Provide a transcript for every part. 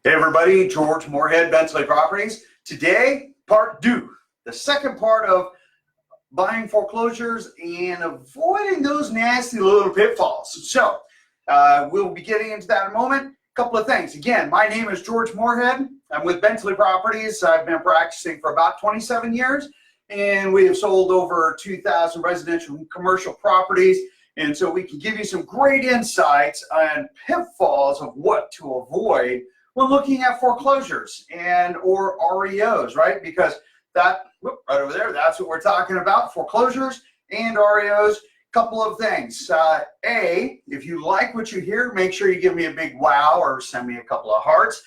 Hey everybody, George Moorhead, Bentley Properties. Today, part two, the second part of buying foreclosures and avoiding those nasty little pitfalls. So, we'll be getting into that in a moment. A couple of things. Again, my name is George Moorhead. I'm with Bentley Properties. I've been practicing for about 27 years, and we have sold over 2,000 residential and commercial properties. And so we can give you some great insights on pitfalls of what to avoid when looking at foreclosures and or REOs, right? Because that, right over there, that's what we're talking about, foreclosures and REOs. Couple of things. A, if you like what you hear, make sure you give me a big wow or send me a couple of hearts.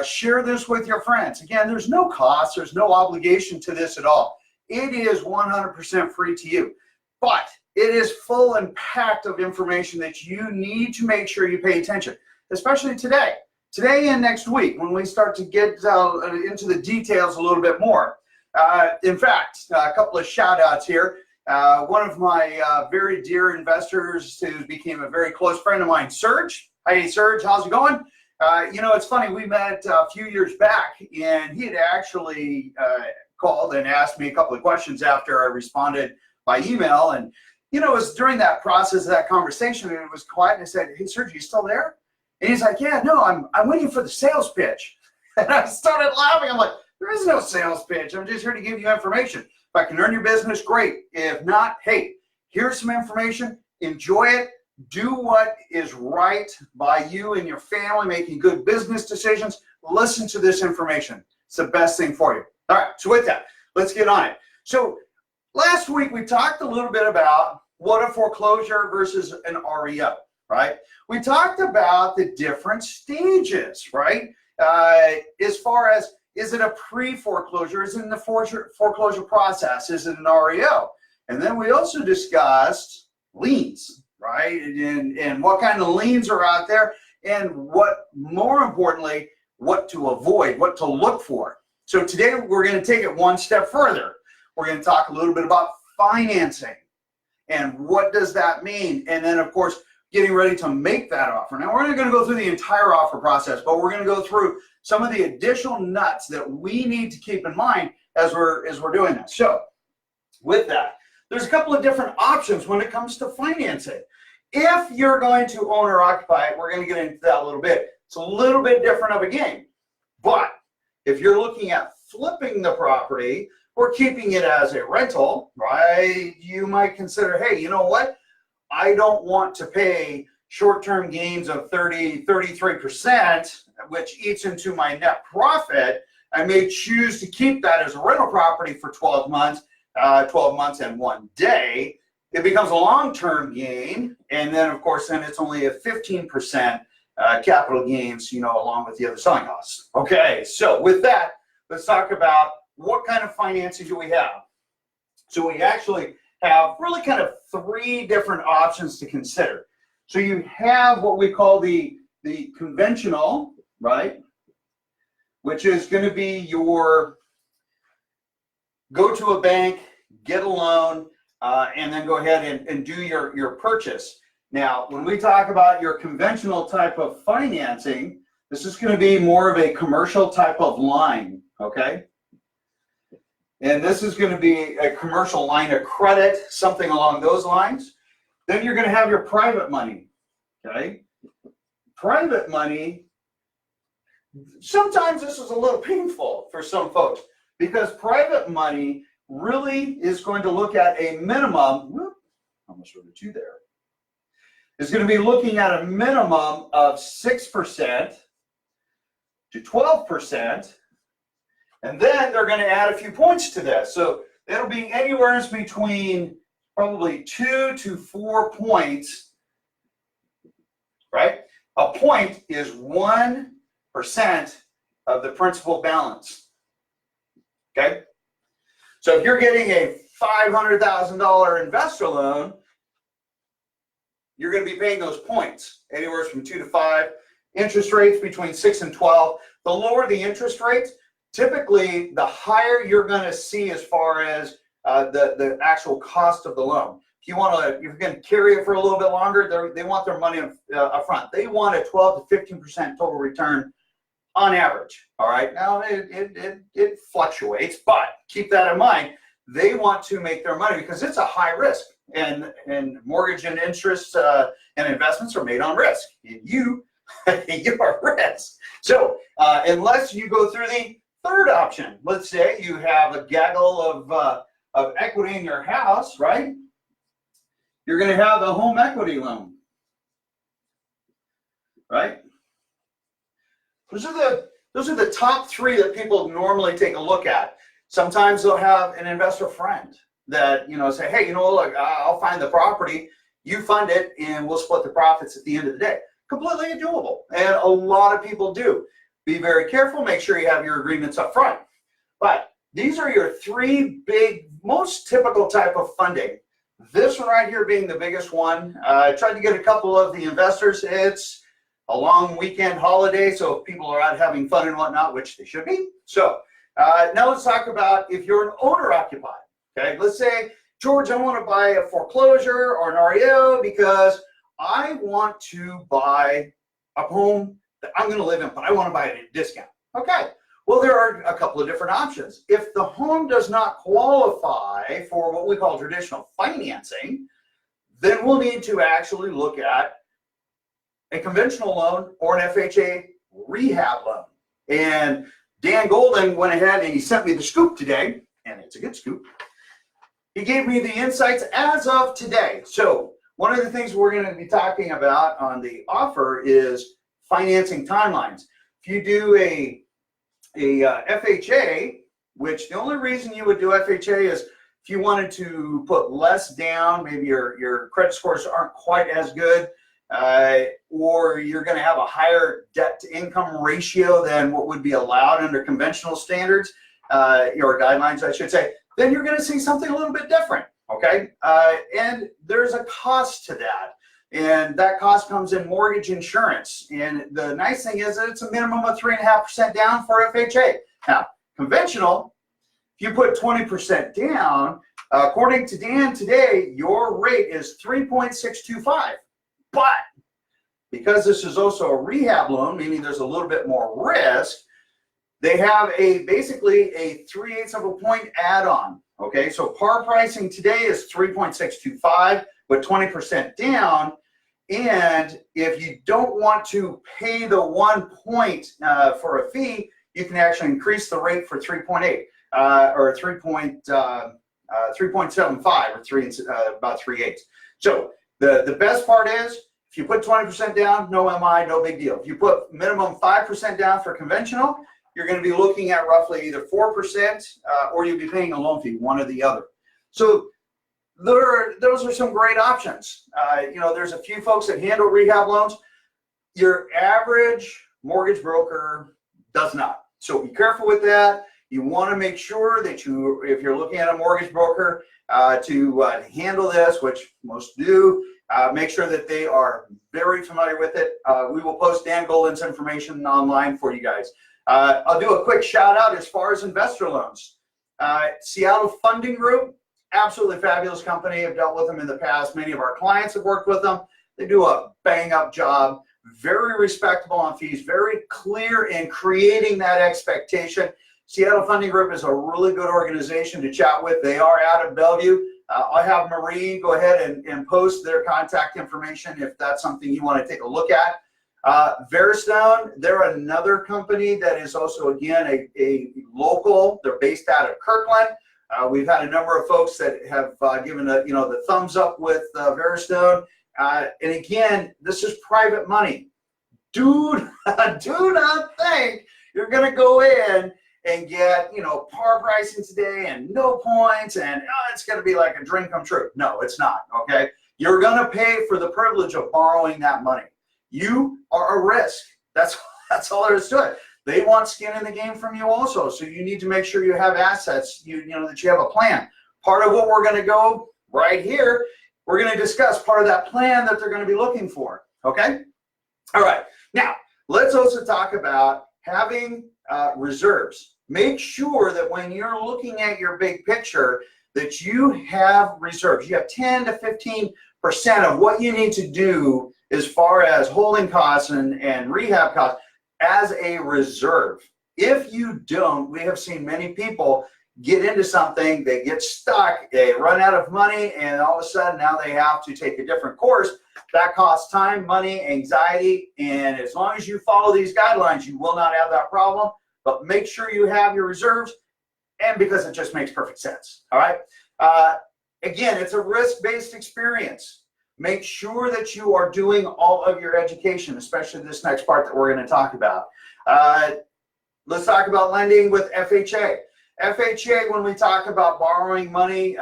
Share this with your friends. Again, there's no cost, there's no obligation to this at all. It is 100% free to you, but it is full and packed of information that you need to make sure you pay attention, especially today. Today and next week, when we start to get into the details a little bit more. In fact, a couple of shout outs here. One of my very dear investors who became a very close friend of mine, Serge. Hey, Serge, how's it going? You know, it's funny, we met a few years back, and he had actually called and asked me a couple of questions after I responded by email. And, you know, it was during that process of that conversation, and it was quiet, and I said, hey, Serge, you still there? And he's like, yeah, no, I'm waiting for the sales pitch. And I started laughing. I'm like, there is no sales pitch. I'm just here to give you information. If I can earn your business, great. If not, hey, here's some information. Enjoy it. Do what is right by you and your family, making good business decisions. Listen to this information. It's the best thing for you. All right, so with that, let's get on it. So last week, we talked a little bit about what a foreclosure versus an REO. Right? We talked about the different stages, right? As far as, is it a pre-foreclosure? Is it in the foreclosure process? Is it an REO? And then we also discussed liens, right? And what kind of liens are out there, and what, more importantly, what to avoid, what to look for. So today we're going to take it one step further. We're going to talk a little bit about financing and what does that mean? And then, of course, getting ready to make that offer. Now, we're not going to go through the entire offer process, but we're going to go through some of the additional nuts that we need to keep in mind as we're doing this. So with that, there's a couple of different options when it comes to financing. If you're going to own or occupy it, we're going to get into that a little bit. It's a little bit different of a game. But if you're looking at flipping the property or keeping it as a rental, right, you might consider, hey, you know what? I don't want to pay short-term gains of 33%, which eats into my net profit. I may choose to keep that as a rental property for 12 months and 1 day. It becomes a long-term gain, and then, of course, then it's only a 15% capital gains, you know, along with the other selling costs. Okay, so with that, let's talk about what kind of financing do we have. So we actually have really kind of three different options to consider. So you have what we call the conventional, right, which is going to be your go to a bank, get a loan, and then go ahead and do your purchase. Now, when we talk about your conventional type of financing, this is going to be more of a commercial type of line, okay? And this is going to be a commercial line of credit, something along those lines. Then you're going to have your private money, okay? Private money, sometimes this is a little painful for some folks because private money really is going to look at a minimum, almost wrote a 2 there, is going to be looking at a minimum of 6% to 12%. And then they're going to add a few points to this. So it'll be anywhere between probably 2 to 4 points, right? A point is 1% of the principal balance, okay? So if you're getting a $500,000 investor loan, you're going to be paying those points, anywhere from 2 to 5. Interest rates between 6 and 12. The lower the interest rates, typically, the higher you're going to see as far as the actual cost of the loan. If you're going to carry it for a little bit longer, they want their money up front. They want a 12 to 15% total return on average. All right, now it fluctuates, but keep that in mind. They want to make their money because it's a high risk, and mortgage and interest and investments are made on risk. And you are risk. So unless you go through the third option, let's say you have a gaggle of equity in your house, right? You're going to have a home equity loan, right? Those are the top three that people normally take a look at. Sometimes they'll have an investor friend that, say, hey, look, I'll find the property, you fund it, and we'll split the profits at the end of the day. Completely doable, and a lot of people do. Be very careful, make sure you have your agreements up front. But these are your three big, most typical type of funding. This one right here being the biggest one. I tried to get a couple of the investors. It's a long weekend holiday, so people are out having fun and whatnot, which they should be. So now let's talk about if you're an owner-occupied. Okay, let's say, George, I want to buy a foreclosure or an REO because I want to buy a home that I'm going to live in, but I want to buy it at a discount. Okay, well, there are a couple of different options. If the home does not qualify for what we call traditional financing, then we'll need to actually look at a conventional loan or an FHA rehab loan. And Dan Golden went ahead and he sent me the scoop today, and it's a good scoop. He gave me the insights as of today. So one of the things we're going to be talking about on the offer is financing timelines. If you do a FHA, which the only reason you would do FHA is if you wanted to put less down, maybe your credit scores aren't quite as good, or you're going to have a higher debt to income ratio than what would be allowed under conventional standards, or guidelines, I should say, then you're going to see something a little bit different. Okay, and there's a cost to that, and that cost comes in mortgage insurance. And the nice thing is that it's a minimum of 3.5% down for FHA. Now, conventional, if you put 20% down, according to Dan today, your rate is 3.625. But because this is also a rehab loan, meaning there's a little bit more risk, they have basically a 3/8 of a point add-on. Okay, so par pricing today is 3.625 with 20% down. And if you don't want to pay the 1 point for a fee, you can actually increase the rate for 3.8 or 3.75 or about 3/8. So the best part is if you put 20% down, no MI, no big deal. If you put minimum 5% down for conventional, you're going to be looking at roughly either 4% or you'll be paying a loan fee, one or the other. So those are some great options. There's a few folks that handle rehab loans. Your average mortgage broker does not. So be careful with that. You want to make sure that if you're looking at a mortgage broker to handle this, which most do, make sure that they are very familiar with it. We will post Dan Golden's information online for you guys. I'll do a quick shout out as far as investor loans. Seattle Funding Group, absolutely fabulous company. I've dealt with them in the past. Many of our clients have worked with them. They do a bang up job, very respectable on fees, very clear in creating that expectation. Seattle Funding Group is a really good organization to chat with. They are out of Bellevue. I'll have Marie go ahead and post their contact information if that's something you want to take a look at. Veristone, they're another company that is also, again, a local. They're based out of Kirkland. We've had a number of folks that have given the thumbs up with Veristone. And again, this is private money. Do not think you're going to go in and get par pricing today and no points and it's going to be like a dream come true. No, it's not. Okay, you're going to pay for the privilege of borrowing that money. You are a risk. That's all there is to it. They want skin in the game from you also, so you need to make sure you have assets. That you have a plan. Part of what we're going to go right here, we're going to discuss part of that plan that they're going to be looking for. Okay. All right. Now let's also talk about having reserves. Make sure that when you're looking at your big picture that you have reserves. You have 10 to 15% of what you need to do as far as holding costs and rehab costs. as a reserve. If you don't, we have seen many people get into something, they get stuck, they run out of money, and all of a sudden now they have to take a different course. That costs time, money, anxiety, and as long as you follow these guidelines, you will not have that problem. But make sure you have your reserves, and because it just makes perfect sense. All right. Again, it's a risk-based experience. Make sure that you are doing all of your education, especially this next part that we're going to talk about. Let's talk about lending with FHA. FHA, when we talk about borrowing money,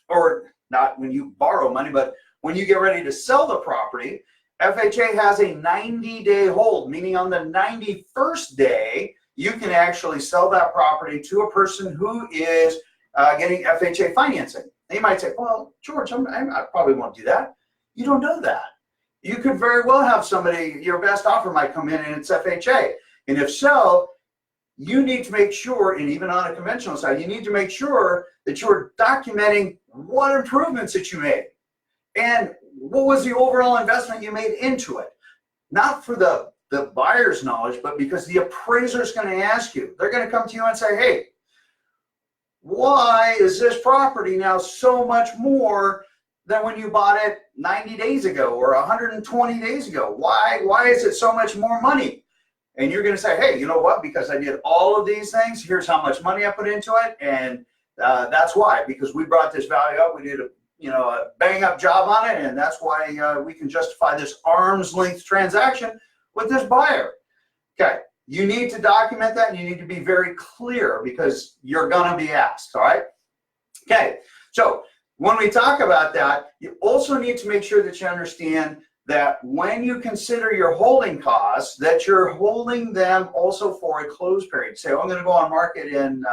or not when you borrow money, but when you get ready to sell the property, FHA has a 90-day hold, meaning on the 91st day, you can actually sell that property to a person who is getting FHA financing. And you might say, well, George, I probably won't do that. You don't know that. You could very well have somebody, your best offer might come in and it's FHA. And if so, you need to make sure, and even on a conventional side, you need to make sure that you're documenting what improvements that you made and what was the overall investment you made into it. Not for the buyer's knowledge, but because the appraiser is going to ask you. They're going to come to you and say, hey, why is this property now so much more than when you bought it 90 days ago or 120 days ago? Why is it so much more money? And you're going to say, hey, you know what? Because I did all of these things. Here's how much money I put into it. And that's why, because we brought this value up. We did a bang up job on it. And that's why we can justify this arm's length transaction with this buyer. Okay. You need to document that, and you need to be very clear because you're going to be asked. All right. Okay. So when we talk about that, you also need to make sure that you understand that when you consider your holding costs, that you're holding them also for a close period. Say, oh, I'm going to go on market in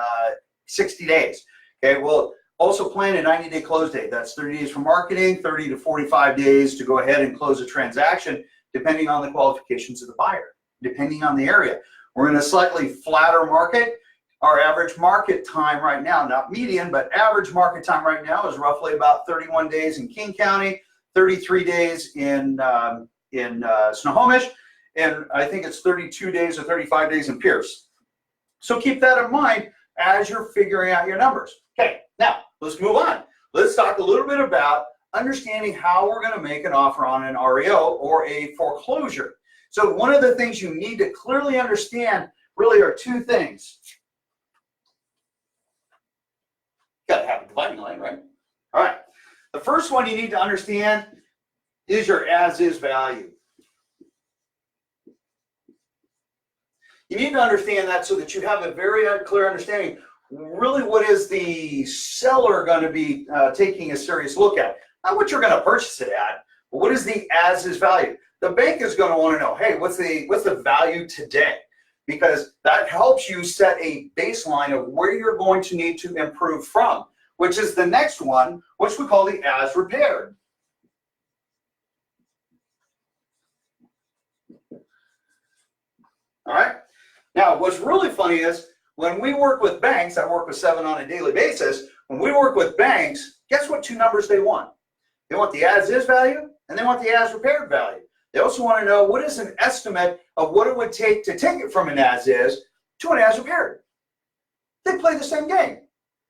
60 days. Okay, well, also plan a 90-day close date. That's 30 days for marketing, 30 to 45 days to go ahead and close a transaction, depending on the qualifications of the buyer, depending on the area. We're in a slightly flatter market. Our average market time right now, not median, but average market time right now is roughly about 31 days in King County, 33 days in Snohomish, and I think it's 32 days or 35 days in Pierce. So keep that in mind as you're figuring out your numbers. Okay, now let's move on. Let's talk a little bit about understanding how we're going to make an offer on an REO or a foreclosure. So one of the things you need to clearly understand really are two things. Got to have a dividing line, right? All right. The first one you need to understand is your as-is value. You need to understand that so that you have a very clear understanding, really what is the seller going to be taking a serious look at. Not what you're going to purchase it at, but what is the as-is value. The bank is going to want to know, hey, what's the value today? Because that helps you set a baseline of where you're going to need to improve from, which is the next one, which we call the as repaired. All right. Now, what's really funny is when we work with banks, I work with 7 on a daily basis. When we work with banks, guess what two numbers they want? They want the as-is value and they want the as repaired value. They also want to know what is an estimate of what it would take to take it from an as-is to an as repaired. They play the same game.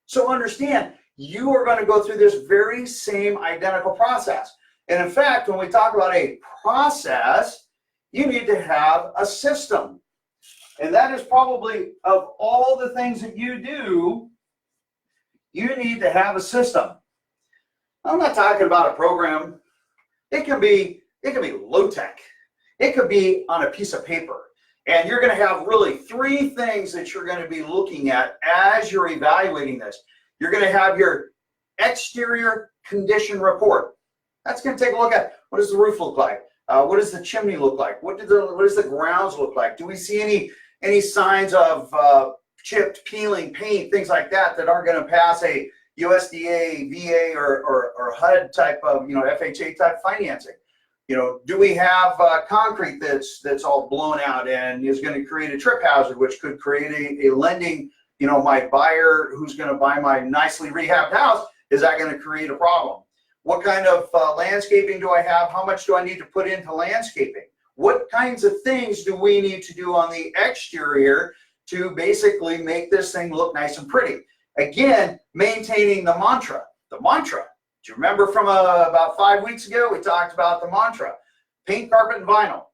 So understand, you are going to go through this very same identical process. And in fact, when we talk about a process, you need to have a system. And that is probably, of all the things that you do, you need to have a system. I'm not talking about a program. It can be low tech. It could be on a piece of paper. And you're going to have really 3 things that you're going to be looking at as you're evaluating this. You're going to have your exterior condition report. That's going to take a look at what does the roof look like? What does the chimney look like? What does the grounds look like? Do we see any signs of chipped, peeling, paint, things like that that aren't going to pass a USDA, VA, or HUD type of, FHA type financing? Do we have concrete that's all blown out and is going to create a trip hazard, which could create a lending, my buyer who's going to buy my nicely rehabbed house, is that going to create a problem? What kind of landscaping do I have? How much do I need to put into landscaping? what kinds of things do we need to do on the exterior to basically make this thing look nice and pretty? Again, maintaining the mantra. The mantra. Do you remember from about 5 weeks ago, we talked about the mantra? Paint, carpet, and vinyl.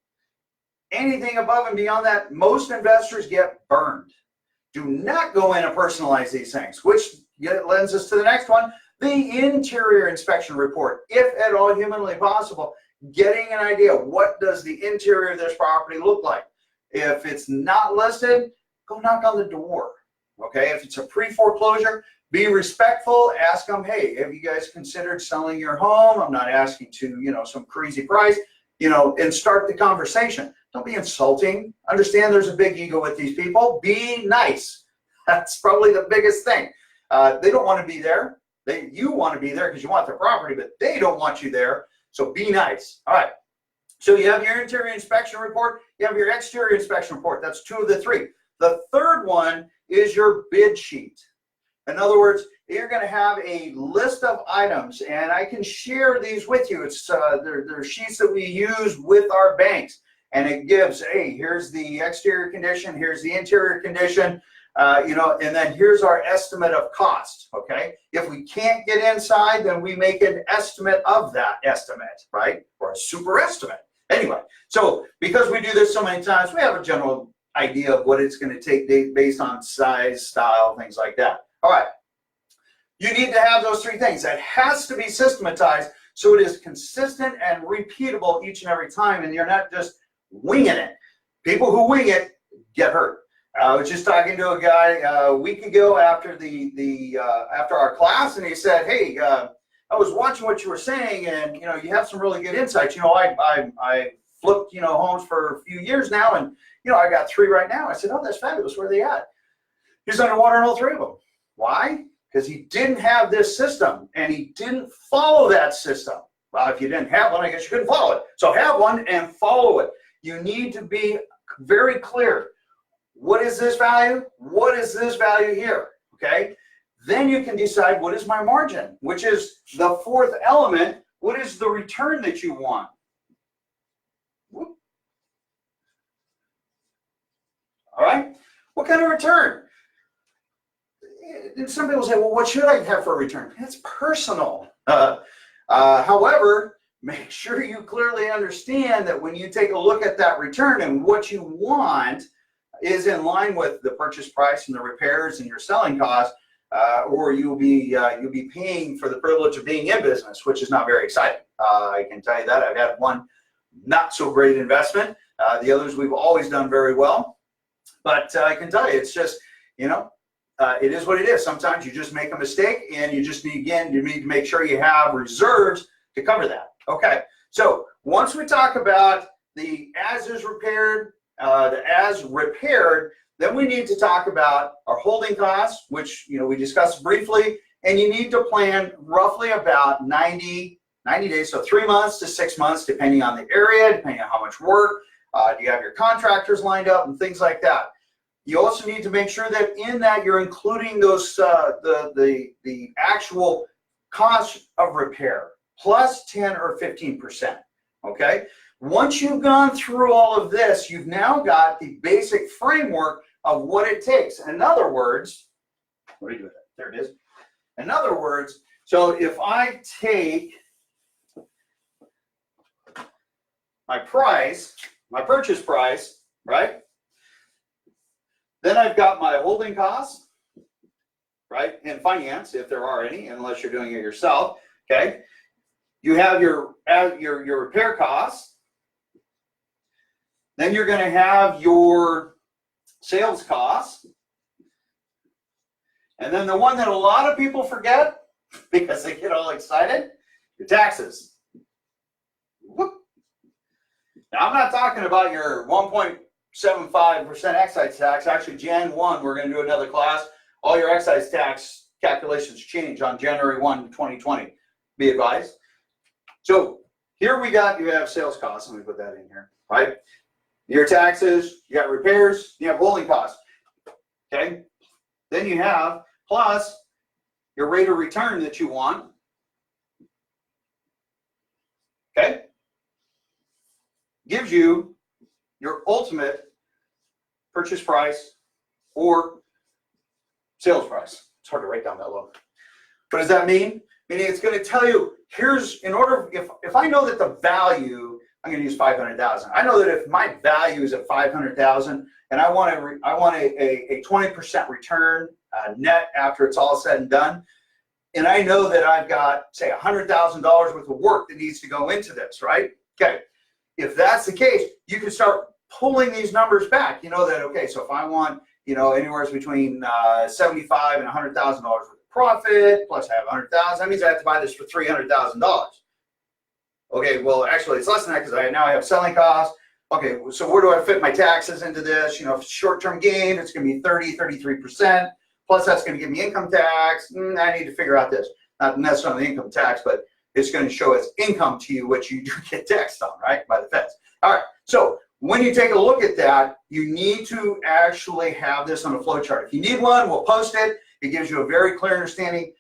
Anything above and beyond that, most investors get burned. Do not go in and personalize these things, which lends us to the next one, the interior inspection report. If at all humanly possible, getting an idea, what does the interior of this property look like? If it's not listed, go knock on the door, okay? If it's a pre-foreclosure, be respectful, ask them, hey, have you guys considered selling your home? I'm not asking to, some crazy price, and start the conversation. Don't be insulting. Understand there's a big ego with these people. Be nice. That's probably the biggest thing. They don't want to be there. You want to be there because you want their property, but they don't want you there. So be nice. All right. So you have your interior inspection report. You have your exterior inspection report. That's 2 of the 3. The third one is your bid sheet. In other words, you're going to have a list of items, and I can share these with you. It's they're sheets that we use with our banks, and it gives, hey, here's the exterior condition, here's the interior condition, and then here's our estimate of cost, okay? If we can't get inside, then we make an estimate of that estimate, right? Or a super estimate. Anyway, so because we do this so many times, we have a general idea of what it's going to take based on size, style, things like that. All right. You need to have those 3 things. That has to be systematized so it is consistent and repeatable each and every time, and you're not just winging it. People who wing it get hurt. I was just talking to a guy a week ago after after our class, and he said, "Hey, I was watching what you were saying, and you have some really good insights. I flipped homes for a few years now, and I got 3 right now." I said, "Oh, that's fabulous. Where are they at?" He's underwater in all 3 of them. Why? Because he didn't have this system, and he didn't follow that system. Well, if you didn't have one, I guess you couldn't follow it. So have one and follow it. You need to be very clear. What is this value? What is this value here? Okay? Then you can decide, what is my margin? Which is the 4th element. What is the return that you want? Whoop. All right? What kind of return? Some people say, well, what should I have for a return? It's personal. However, make sure you clearly understand that when you take a look at that return and what you want is in line with the purchase price and the repairs and your selling costs, or you'll be paying for the privilege of being in business, which is not very exciting. I can tell you that. I've had one not so great investment. The others we've always done very well. But I can tell you, it's just, it is what it is. Sometimes you just make a mistake, and you just need to make sure you have reserves to cover that. Okay, so once we talk about the as is repaired, then we need to talk about our holding costs, which we discussed briefly, and you need to plan roughly about 90 days, so 3 months to 6 months, depending on the area, depending on how much work. Do you have your contractors lined up and things like that? You also need to make sure that in that you're including those the actual cost of repair plus 10 or 15%. Okay. Once you've gone through all of this, you've now got the basic framework of what it takes. In other words, what are you doing? There it is. In other words, so if I take my purchase price, right? Then I've got my holding costs, right? And finance, if there are any, unless you're doing it yourself, okay? You have your repair costs. Then you're going to have your sales costs. And then the one that a lot of people forget because they get all excited, your taxes. Whoop. Now, I'm not talking about your 1.75% excise tax. Actually, Jan 1, we're going to do another class. All your excise tax calculations change on January 1, 2020. Be advised. So here you have sales costs. Let me put that in here, right? Your taxes, you got repairs, you have holding costs, okay? Then you have plus your rate of return that you want, okay? gives you your ultimate purchase price or sales price. It's hard to write down that low. What does that mean? Meaning it's going to tell you, here's, in order, if I know that the value, I'm going to use 500,000. I know that if my value is at 500,000 and I want a 20% return net after it's all said and done, and I know that I've got, say, $100,000 worth of work that needs to go into this, right? Okay. If that's the case, you can start pulling these numbers back. You know that, okay, so if I want, you know, anywhere between $75,000 and $100,000 worth of profit, plus I have 100,000, that means I have to buy this for $300,000. Okay, well, actually, it's less than that because now I have selling costs. Okay, so where do I fit my taxes into this? You know, short-term gain, it's going to be 33%. Plus, that's going to give me income tax. I need to figure out this. Not necessarily income tax, but it's going to show as income to you, which you do get taxed on, right, by the feds. All right, so when you take a look at that, you need to actually have this on a flow chart. If you need one, we'll post it. It gives you a very clear understanding.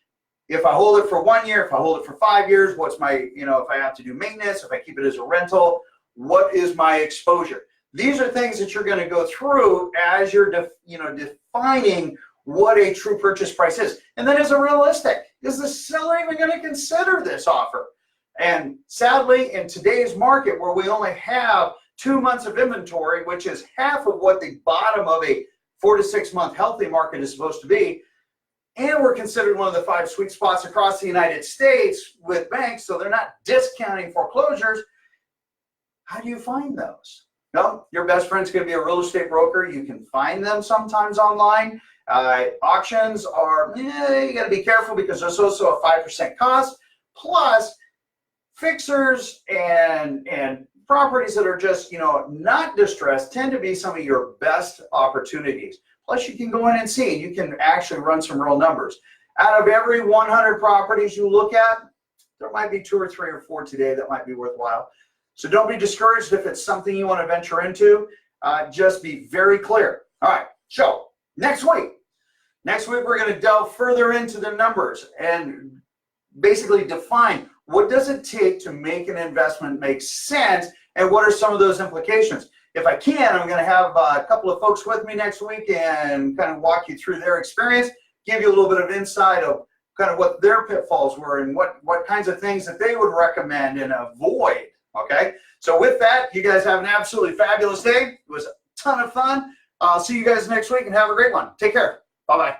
If I hold it for 1 year, if I hold it for 5 years, what's my, you know, if I have to do maintenance, if I keep it as a rental, what is my exposure? These are things that you're going to go through as you're, defining what a true purchase price is. And then is it realistic? Is the seller even going to consider this offer? And sadly, in today's market where we only have 2 months of inventory, which is half of what the bottom of a 4 to 6 month healthy market is supposed to be, and we're considered one of the 5 sweet spots across the United States with banks, so they're not discounting foreclosures. How do you find those? No, your best friend's going to be a real estate broker. You can find them sometimes online. Auctions are, you got to be careful because there's also a 5% cost. Plus, fixers and properties that are just, not distressed tend to be some of your best opportunities. Plus, you can go in and see, and you can actually run some real numbers. Out of every 100 properties you look at, there might be 2 or 3 or 4 today that might be worthwhile. So don't be discouraged if it's something you want to venture into. Just be very clear. All right, so next week we're going to delve further into the numbers and basically define what does it take to make an investment make sense and what are some of those implications. If I can, I'm going to have a couple of folks with me next week and kind of walk you through their experience, give you a little bit of insight of kind of what their pitfalls were and what kinds of things that they would recommend and avoid. Okay, so with that, you guys have an absolutely fabulous day. It was a ton of fun. I'll see you guys next week and have a great one. Take care. Bye-bye.